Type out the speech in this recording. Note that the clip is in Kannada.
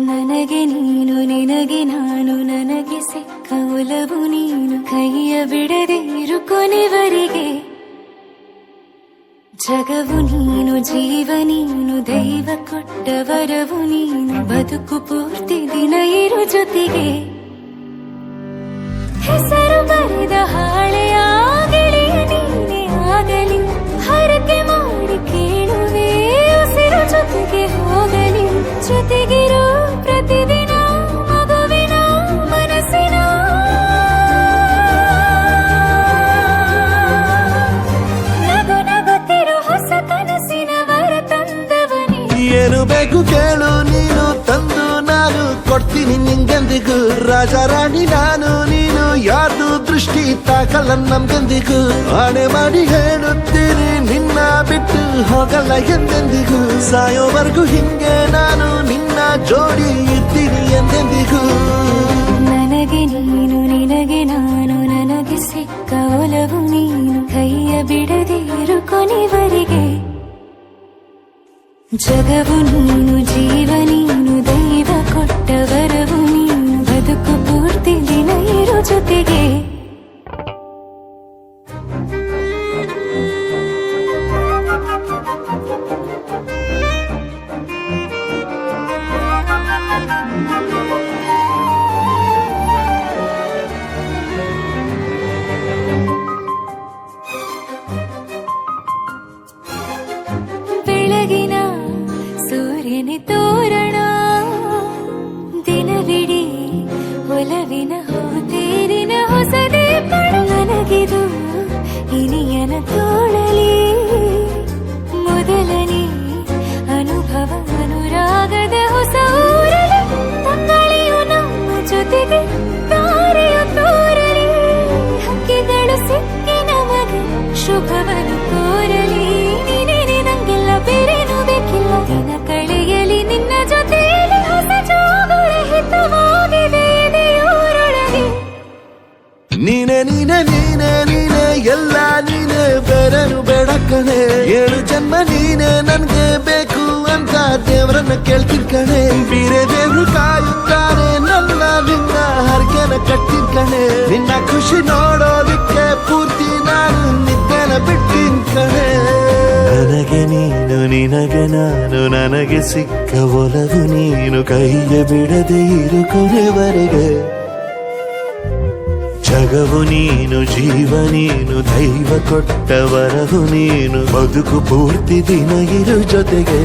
ನನಗೆ ನೀನು ನಿನಗೆ ನಾನು ನನಗೆ ಸಿಕ್ಕ ಒಲವು ನೀನು ಕೈಯ ಬಿಡದೆ ಇರು ಕೊನೆವರೆಗೆ ಜಗವು ನೀನು ಜೀವ ನೀನು ದೈವ ಕೊಟ್ಟ ವರವು ನೀನು ಬದುಕು ಪೂರ್ತಿ ದಿನ ಇರು ಜೊತೆಗೆ ಹೆಸರು ಬರೆದ ಹಾಳೆಯ ಗೆಳೆಯ ನೀನೇ ಆಗಲಿ ಹರಕೆ ಮಾಡಿ ಕೇಳುವೆ ಉಸಿರು ಜೊತೆಗೆ ಹೋಗಲಿ ಜೊತೆಗಿರೋ ಪ್ರತಿದಿನ ಮಗುವಿನ ಮನಸ್ಸಿನ ನಗು ನಗುತ್ತಿರೋ ಹೊಸ ಕನಸಿನ ವರ ತಂದವನೇ ಏನು ಬೇಕು ಕೇಳು ನೀನು ತಂದು ನಾನು ಕೊಡ್ತೀನಿ ನಿಂಗೆಂದಿಗೂ ರಾಜ ರಾಣಿ ನಾನು ನೀನು ಯಾರ್ದು ದೃಷ್ಟಿ ತಾಕಲ್ಲ ನಮ್ಗೆಂದಿಗೂ ಆಣೆ ಮಾಡಿ ಹೇಳುತ್ತೀನಿ ನಿನ್ನ ಬಿಟ್ಟು ಹೋಗಲ್ಲ ಎಂದೆಂದಿಗೂ ಸಾಯೋವರೆಗೂ ಹಿಂಗೆ ನಾನು ನಿನ್ನ ಜೋಡಿ ಇದ್ದೀನಿ ಎಂದೆಂದಿಗೂ ನನಗೆ ನೀನು ನಿನಗೆ ನಾನು ನನಗೆ ಸಿಕ್ಕ ಒಲವು ನೀನು ಕೈಯ ಬಿಡದೆ ಇರು ಕೊನೆವರೆಗೆ ಜಗವು ನೀನು ಜೀವ ನೀನು ದೈವ ಕೊಟ್ಟ ವರವು ನೀನು ಬದುಕು ಪೂರ್ತಿ ದಿನ ಇರು ಜೊತೆಗೆ ಬೆಳಗಿನ ಸೂರ್ಯನ ತೋರಣ ದಿನವಿಡೀ ಒಲವಿನ ಹೋತೇರಿನ ಹೊಸದೇ ಪಡ ನನಗಿದು ಇನಿಯನ ತೋಳಲಿ ಮೊದಲನೇ ಅನುಭವ ಅನುರಾಗದ ಹೊಸ ಊರಲಿ ತಂಗಳಿಯು ನಮ್ಮ ಜೊತೆಗೆ ತಾರೆಯು ತೋರಲಿ ಹಕ್ಕಿಗಳು ಸಿಕ್ಕಿ ನಮಗೆ ಶುಭವನ್ನು ಕೋರಲಿ ಬೇರೇನು ಬೇಕಿಲ್ಲ ದಿನ ಕಳೆಯಲಿ ನಿನ್ನ ಜೊತೆಯಲ್ಲಿ ಹೊಸ ಜೋಗುಳ ಹಿತವಾಗಿದೆ ದೇವರೊಳಗೆ ನೀನೆ ನೀನೆ ನೀನೆ ನೀನೆ ಎಲ್ಲ ನೀನೆ ಬೇರೆನು ಬೇಡ ಕಣೆ 7 ಜನ್ಮ ನೀನೆ ನನ್ಗೆ ಬೇಕು ಅಂತ ದೇವರನ್ನ ಕೇಳ್ತೀನಿ ಕಣೆ ಬೇರೆ ದೇವ್ರು ಕಾಯುತ್ತಾರೆ ನನ್ನ ನಿನ್ನ ಹರಕೆನ ಕಟ್ಟಿನ ಕಣೆ ನಿನ್ನ ಖುಷಿ ನೋಡೋದಿಕ್ಕೆ ಪೂರ್ತಿ ನಾನು ನಿದ್ದೆನ ಬಿಟ್ಟಿನ ಕಣೆ ನನಗೆ ನೀನು ನಿನಗೆ ನಾನು ನನಗೆ ಸಿಕ್ಕ ಒಲವು ನೀನು ಕೈಯ ಬಿಡದೆ ಇರು ಕೊನೆವರೆಗೆ ಜಗವು ನೀನು ಜೀವ ನೀನು ದೈವ ಕೊಟ್ಟ ವರವು ನೀನು ಬದುಕು ಪೂರ್ತಿ ದಿನ ಇರು ಜೊತೆಗೆ